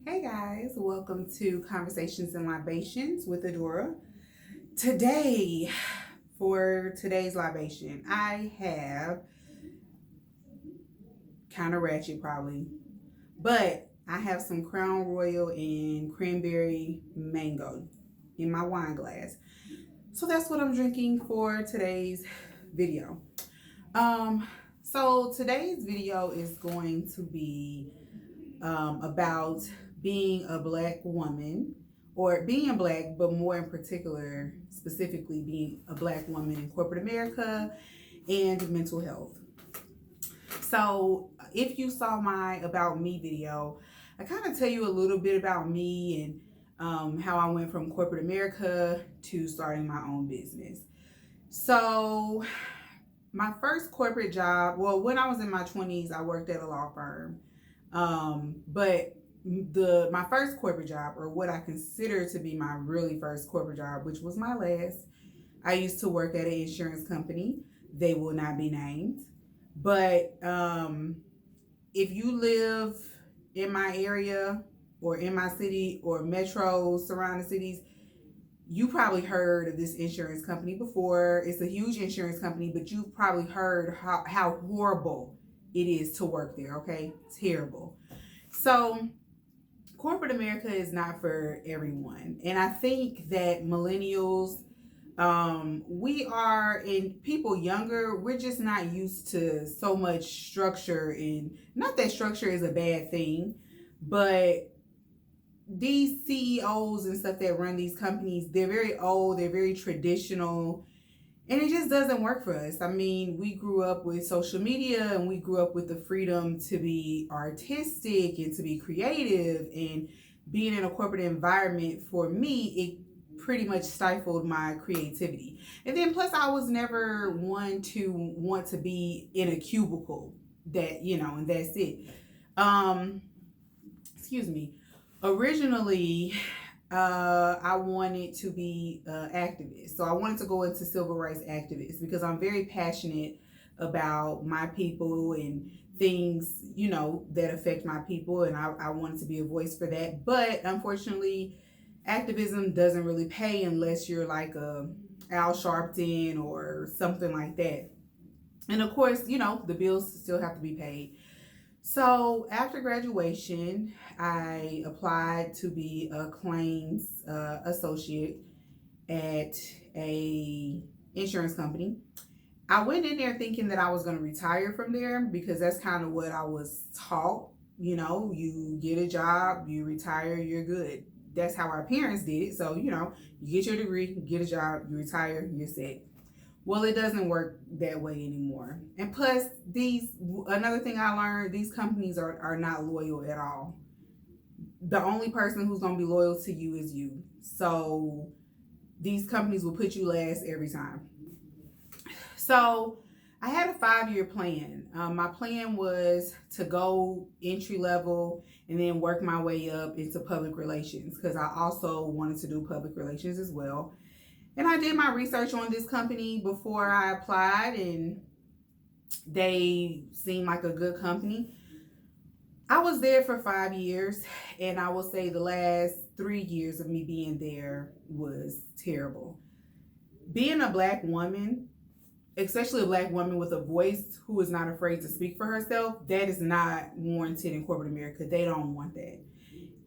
Hey guys, welcome to Conversations and Libations with Adora. Today, for today's libation, I have kind of ratchet probably, but I have some Crown Royal and cranberry mango in my wine glass. So that's what I'm drinking for today's video. Um, so today's video is going to be about being a black woman or being black, but more in particular, specifically being a black woman in corporate America and mental health. So if you saw my About Me video, I kind of tell you a little bit about me and how I went from corporate America to starting my own business. So my first corporate job, well, when I was in my 20s, I worked at a law firm. But my first corporate job, or what I consider to be my really first corporate job, which was my last, I used to work at an insurance company. They will not be named. But if you live in my area or in my city or metro surrounding cities, you probably heard of this insurance company before. It's a huge insurance company, but you've probably heard how horrible it is to work there, okay? Terrible. So corporate America is not for everyone. And I think that millennials, we are, and people younger, we're just not used to so much structure. And not that structure is a bad thing, but these CEOs and stuff that run these companies, they're very old, they're very traditional, and it just doesn't work for us. I mean, we grew up with social media and we grew up with the freedom to be artistic and to be creative, and being in a corporate environment, for me, it pretty much stifled my creativity. And then plus I was never one to want to be in a cubicle and that's it. Excuse me. Originally, I wanted to be an activist. So I wanted to go into civil rights activist because I'm very passionate about my people and things, that affect my people. And I wanted to be a voice for that. But unfortunately, activism doesn't really pay unless you're like a Al Sharpton or something like that. And of course, the bills still have to be paid. So after graduation, I applied to be a claims associate at a insurance company. I went in there thinking that I was going to retire from there because that's kind of what I was taught. You get a job, you retire, you're good. That's how our parents did it. So, you get your degree, you get a job, you retire, you're set. Well, it doesn't work that way anymore. And plus, another thing I learned, these companies are not loyal at all. The only person who's going to be loyal to you is you. So these companies will put you last every time. So I had a 5-year plan. My plan was to go entry level and then work my way up into public relations, because I also wanted to do public relations as well. And I did my research on this company before I applied, and they seemed like a good company. I was there for 5 years, and I will say the last 3 years of me being there was terrible. Being a black woman, especially a black woman with a voice who is not afraid to speak for herself, that is not warranted in corporate America. They don't want that.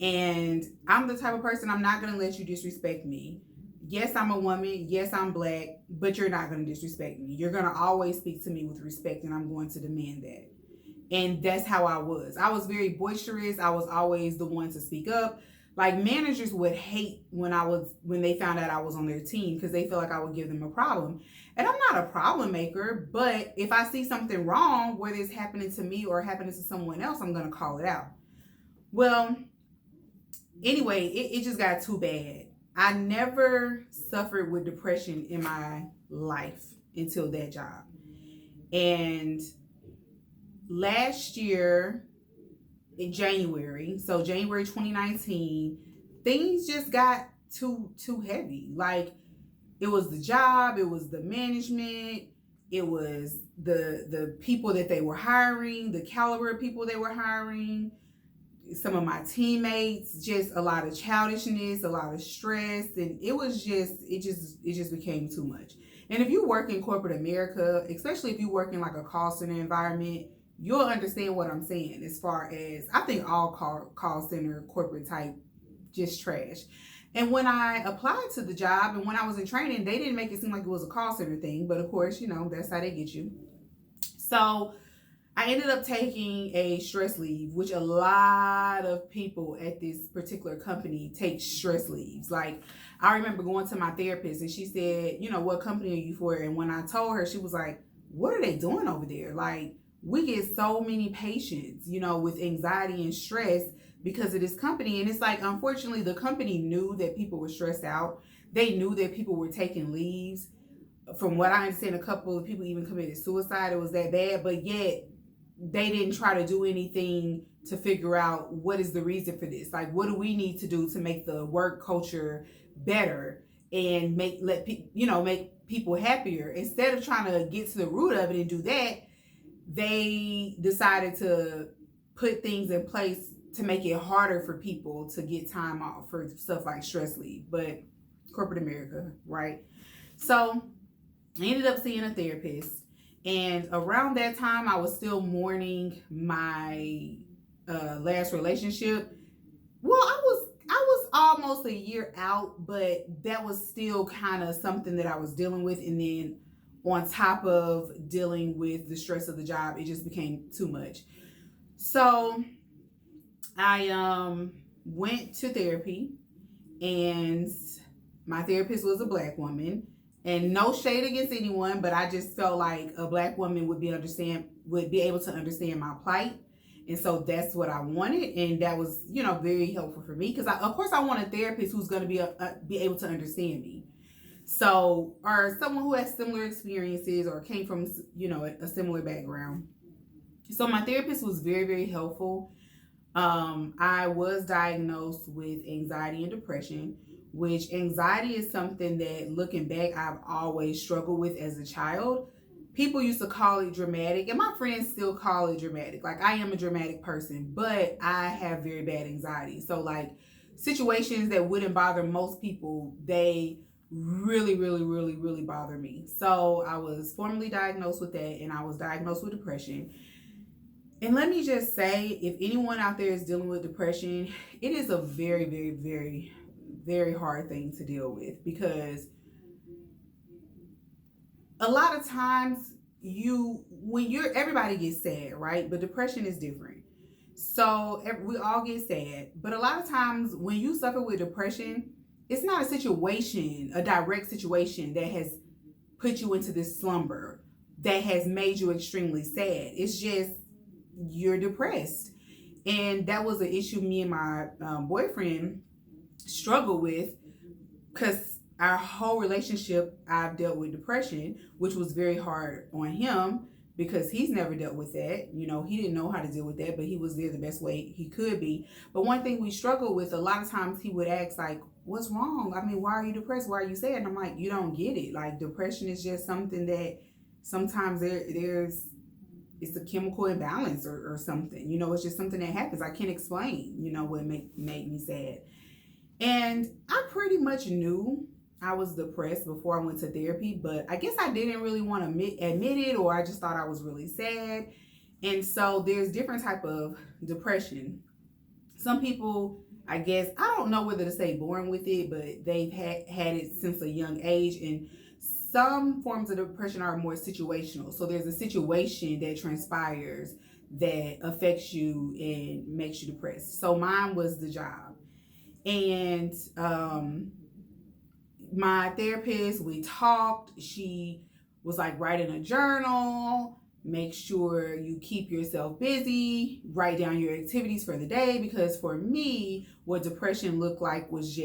And I'm the type of person, I'm not going to let you disrespect me. Yes, I'm a woman. Yes, I'm black, but you're not going to disrespect me. You're going to always speak to me with respect, and I'm going to demand that. And that's how I was. I was very boisterous. I was always the one to speak up. Like, managers would hate when they found out I was on their team, because they feel like I would give them a problem. And I'm not a problem maker, but if I see something wrong, whether it's happening to me or happening to someone else, I'm going to call it out. Well, anyway, it just got too bad. I never suffered with depression in my life until that job. And last year in January, so January 2019, things just got too heavy. Like, it was the job, it was the management, it was the people that they were hiring, the caliber of people they were hiring. some of my teammates, just a lot of childishness, a lot of stress, and it just became too much. And if you work in corporate America, especially if you work in like a call center environment, you'll understand what I'm saying. As far as, I think all call center corporate type just trash. And when I applied to the job and when I was in training, they didn't make it seem like it was a call center thing, but of course, that's how they get you. So I ended up taking a stress leave, which a lot of people at this particular company take stress leaves. Like, I remember going to my therapist and she said, what company are you for? And when I told her, she was like, what are they doing over there? Like, we get so many patients, with anxiety and stress because of this company. And it's like, unfortunately, the company knew that people were stressed out. They knew that people were taking leaves. From what I understand, a couple of people even committed suicide. It was that bad, but yet they didn't try to do anything to figure out what is the reason for this. Like, what do we need to do to make the work culture better and make people happier? Instead of trying to get to the root of it and do that, they decided to put things in place to make it harder for people to get time off for stuff like stress leave. But corporate America, right? So I ended up seeing a therapist, and around that time I was still mourning my last relationship. Well, I was almost a year out, but that was still kind of something that I was dealing with. And then on top of dealing with the stress of the job, it just became too much. So I went to therapy, and my therapist was a Black woman. And no shade against anyone, but I just felt like a Black woman would be able to understand my plight. And so that's what I wanted. And that was, very helpful for me. Because of course I want a therapist who's going to be able to understand me. So, or someone who has similar experiences or came from, a similar background. So my therapist was very, very helpful. I was diagnosed with anxiety and depression, which anxiety is something that, looking back, I've always struggled with as a child. People used to call it dramatic, and my friends still call it dramatic. Like, I am a dramatic person, but I have very bad anxiety. So, like, situations that wouldn't bother most people, they really, really, really, really bother me. So I was formally diagnosed with that, and I was diagnosed with depression. And let me just say, if anyone out there is dealing with depression, it is a very, very, very, very hard thing to deal with, because a lot of times everybody gets sad, right? But depression is different. So we all get sad, but a lot of times when you suffer with depression, it's not a direct situation that has put you into this slumber that has made you extremely sad. It's just, you're depressed. And that was an issue me and my boyfriend struggled with, because our whole relationship, I've dealt with depression, which was very hard on him because he's never dealt with that. He didn't know how to deal with that, but he was there the best way he could be. But one thing we struggled with, a lot of times he would ask, like, what's wrong? I mean, why are you depressed? Why are you sad? And I'm like, you don't get it. Like, depression is just something that sometimes it's a chemical imbalance or something. It's just something that happens. I can't explain, what made me sad. And I pretty much knew I was depressed before I went to therapy, but I guess I didn't really want to admit it, or I just thought I was really sad. And so there's different type of depression. Some people, I guess, I don't know whether to say born with it, but they've had it since a young age. And some forms of depression are more situational. So there's a situation that transpires that affects you and makes you depressed. So mine was the job. And my therapist, we talked. She was like, write in a journal, make sure you keep yourself busy, write down your activities for the day. Because for me, what depression looked like was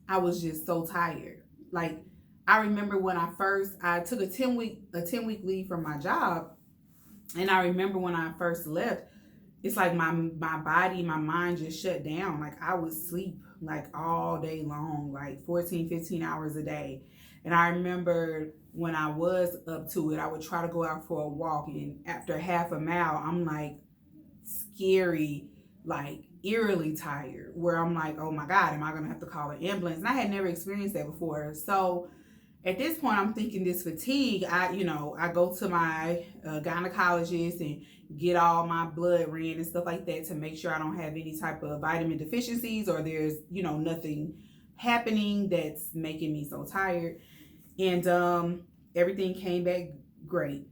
I was just so tired. Like, I remember when I took a 10-week leave from my job. And I remember when I first left, it's like my body, my mind just shut down. Like, I would sleep like all day long, like 14, 15 hours a day. And I remember when I was up to it, I would try to go out for a walk. And after half a mile, I'm like scary, like eerily tired, where I'm like, oh my God, am I going to have to call an ambulance? And I had never experienced that before. So at this point, I'm thinking this fatigue, I go to my gynecologist and get all my blood ran and stuff like that to make sure I don't have any type of vitamin deficiencies, or there's, nothing happening that's making me so tired. And everything came back great.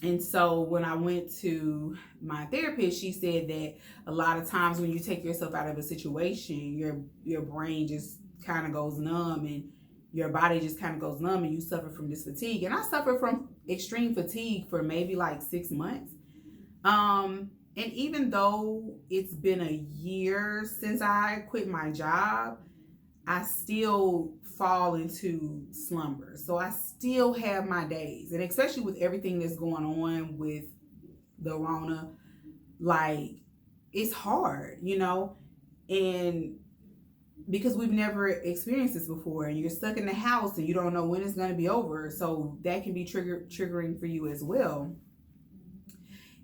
And so when I went to my therapist, she said that a lot of times when you take yourself out of a situation, your brain just kind of goes numb, and your body just kind of goes numb, and you suffer from this fatigue. And I suffered from extreme fatigue for maybe like 6 months. And even though it's been a year since I quit my job, I still fall into slumber. So I still have my days. And especially with everything that's going on with the Rona, like, it's hard, and because we've never experienced this before, and you're stuck in the house and you don't know when it's going to be over. So that can be triggering for you as well.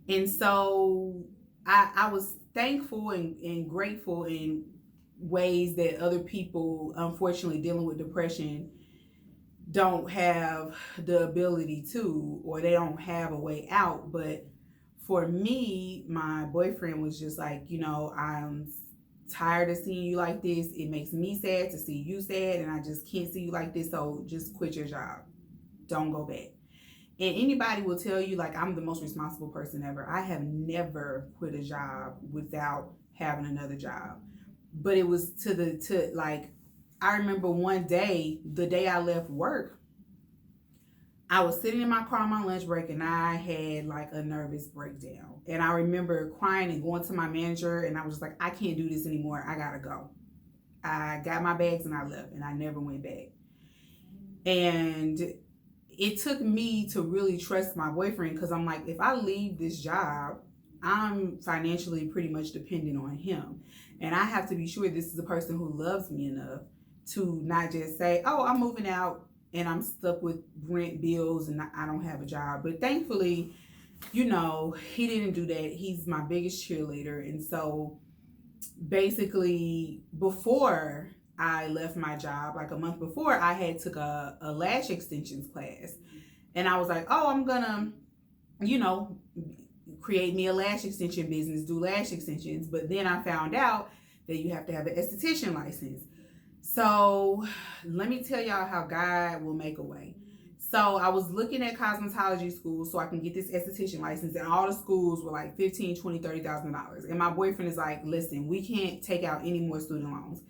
And so I was thankful and grateful in ways that other people, unfortunately, dealing with depression don't have the ability to, or they don't have a way out. But for me, my boyfriend was just like, I'm tired of seeing you like this. It makes me sad to see you sad, and I just can't see you like this. So just quit your job. Don't go back. And anybody will tell you, like, I'm the most responsible person ever. I have never quit a job without having another job. But it was I remember one day, the day I left work, I was sitting in my car on my lunch break, and I had like a nervous breakdown. And I remember crying and going to my manager, and I was just like, I can't do this anymore. I gotta go. I got my bags and I left, and I never went back. And it took me to really trust my boyfriend, because I'm like, if I leave this job, I'm financially pretty much dependent on him. And I have to be sure this is a person who loves me enough to not just say, oh, I'm moving out and I'm stuck with rent, bills, and I don't have a job. But thankfully, he didn't do that. He's my biggest cheerleader. And so basically, before I left my job, like a month before, I had took a lash extensions class. And I was like, oh, I'm gonna, create me a lash extension business, do lash extensions. But then I found out that you have to have an esthetician license. So let me tell y'all how God will make a way. So I was looking at cosmetology schools so I can get this esthetician license, and all the schools were like $15,000, $20,000, $30,000. And my boyfriend is like, listen, we can't take out any more student loans.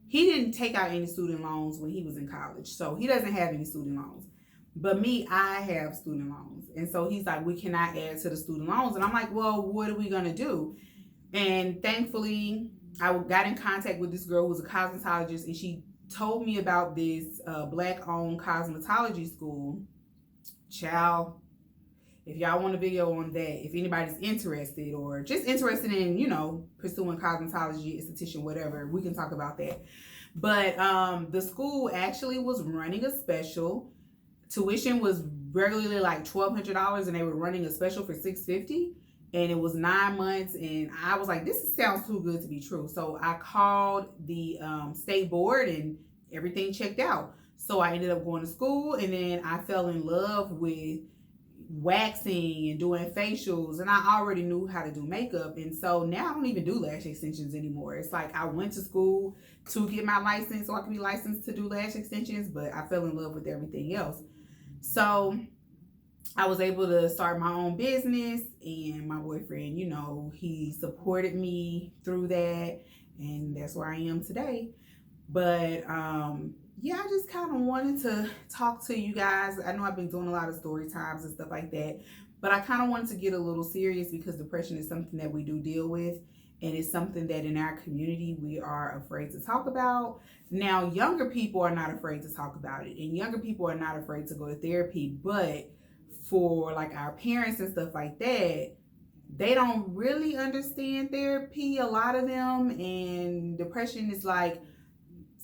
He didn't take out any student loans when he was in college, so he doesn't have any student loans. But me, I have student loans. And so he's like, we cannot add to the student loans. And I'm like, well, what are we going to do? And thankfully, I got in contact with this girl who was a cosmetologist, and she told me about this Black-owned cosmetology school. Child, if y'all want a video on that, if anybody's interested or just interested in, pursuing cosmetology, esthetician, whatever, we can talk about that. But the school actually was running a special. Tuition was regularly like $1,200, and they were running a special for $650. And it was 9 months, and I was like, this sounds too good to be true. So I called the state board, and everything checked out. So I ended up going to school, and then I fell in love with waxing and doing facials, and I already knew how to do makeup. And so now I don't even do lash extensions anymore. It's like I went to school to get my license so I can be licensed to do lash extensions, but I fell in love with everything else. So I was able to start my own business, and my boyfriend, he supported me through that, and that's where I am today. But I just kind of wanted to talk to you guys. I know I've been doing a lot of story times and stuff like that, but I kind of wanted to get a little serious, because depression is something that we do deal with, and it's something that in our community we are afraid to talk about. Now, younger people are not afraid to talk about it, and younger people are not afraid to go to therapy, but for like our parents and stuff like that, they don't really understand therapy, a lot of them. And depression is like,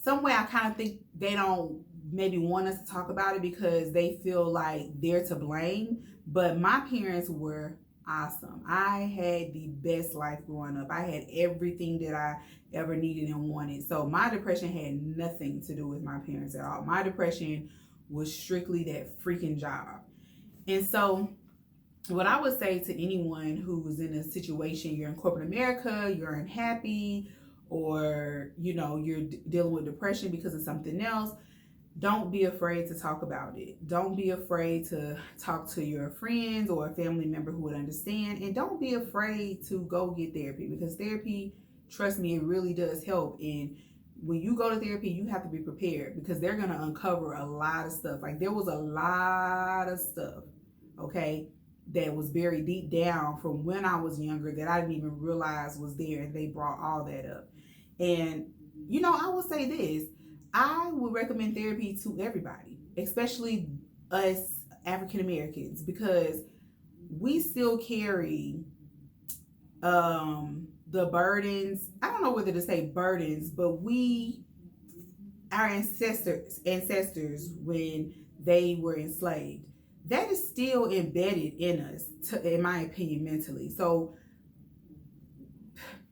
some way I kind of think they don't maybe want us to talk about it because they feel like they're to blame. But my parents were awesome. I had the best life growing up. I had everything that I ever needed and wanted. So my depression had nothing to do with my parents at all. My depression was strictly that freaking job. And so what I would say to anyone who was in a situation, you're in corporate America, you're unhappy, or you're dealing with depression because of something else, don't be afraid to talk about it. Don't be afraid to talk to your friends or a family member who would understand. And don't be afraid to go get therapy, because therapy, trust me, it really does help. And when you go to therapy, you have to be prepared, because they're going to uncover a lot of stuff. Like, there was a lot of stuff, okay, that was buried deep down from when I was younger that I didn't even realize was there. And they brought all that up. And, I will say this. I would recommend therapy to everybody, especially us African Americans, because we still carry the burdens. I don't know whether to say burdens, but our ancestors, when they were enslaved, that is still embedded in us, in my opinion, mentally. So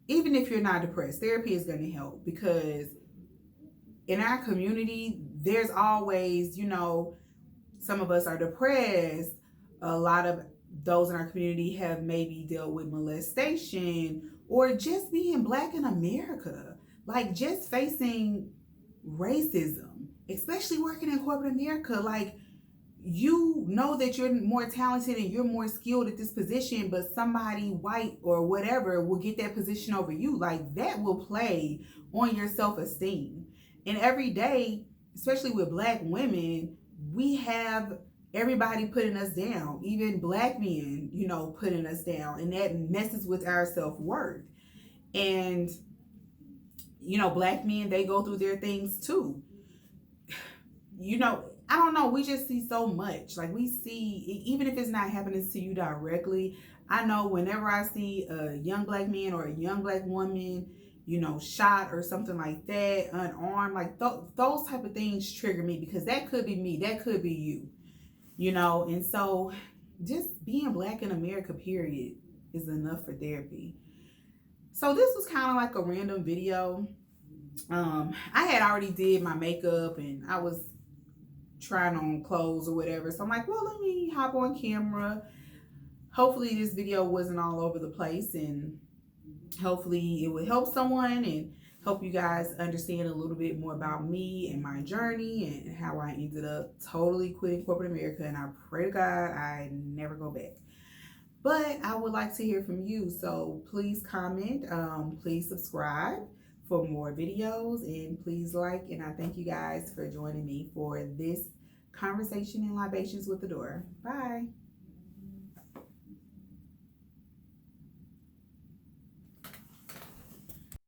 even if you're not depressed, therapy is going to help, because in our community, there's always, some of us are depressed. A lot of those in our community have maybe dealt with molestation, or just being Black in America, like just facing racism, especially working in corporate America. Like, that you're more talented and you're more skilled at this position, but somebody white or whatever will get that position over you. Like, that will play on your self-esteem. And every day, especially with Black women, we have everybody putting us down, even Black men, putting us down. And that messes with our self-worth. And, Black men, they go through their things too. I don't know. We just see so much. Like, we see, even if it's not happening to you directly, I know whenever I see a young Black man or a young Black woman, shot or something like that, unarmed, like those type of things trigger me, because that could be me, that could be you, and so just being Black in America, period, is enough for therapy. So this was kind of like a random video. I had already did my makeup and I was trying on clothes or whatever, so I'm like, well, let me hop on camera. Hopefully this video wasn't all over the place, and hopefully it would help someone and help you guys understand a little bit more about me and my journey and how I ended up totally quitting corporate America. And I pray to God I never go back. But I would like to hear from you. So please comment, please subscribe for more videos, and please like. And I thank you guys for joining me for this conversation in Libations with Adora. Bye.